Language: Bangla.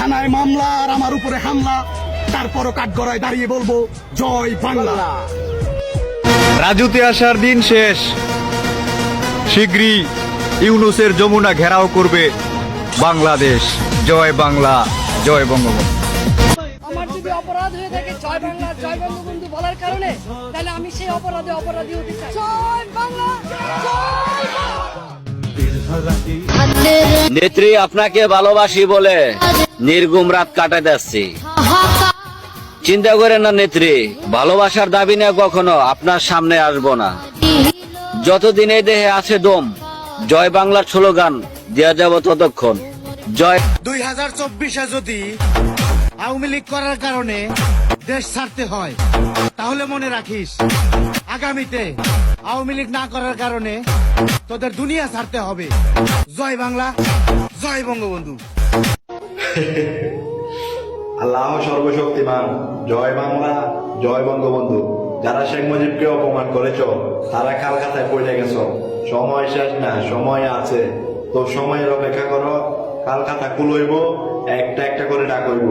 থানায় মামলা আর আমার উপরে হামলা, তারপরও কাঠগড়ায় দাঁড়িয়ে বলবো জয় বাংলা। রাজুতে আসার দিন শেষ, শীঘ্রই ইউনূসের যমুনা ঘেরাও করবে বাংলাদেশ। জয় বাংলা, জয় বঙ্গবন্ধু। আমার যদি অপরাধ হয়ে থাকে জয় বাংলা জয় বঙ্গবন্ধু বলার কারণে, তাহলে আমি সেই অপরাধী হতে চাই। জয় বাংলা, জয় নেত্রী, আপনাকে ভালোবাসি বলে নির্ঘুম রাত কাটাতে আসছি। চিন্তা করেন না নেত্রী, ভালোবাসার দাবি নিয়ে কখনো আপনার সামনে আসবো না। যতদিন এই দেহে আছে দম, জয় বাংলার স্লোগান দেওয়া যাব ততক্ষণ। জয় 2024-এ যদি আওয়ামী লীগ করার কারণে দেশ ছাড়তে হয়, তাহলে মনে রাখিস আগামীতে আওয়ামী লীগ না করার কারণে তোদের দুনিয়া ছাড়তে হবে। জয় বাংলা, জয় বঙ্গবন্ধু। আল্লাহ সর্বশক্তিমান, জয় বাংলা, জয় বঙ্গবন্ধু। যারা শেখ মুজিবকে অপমান করেছ, তারা কালকাতায় পড়ে গেছ। সময় শেষ না, সময় আছে। তো সময়ের অপেক্ষা করো, কালকাতা কুলইব, একটা একটা করে ডাকইব।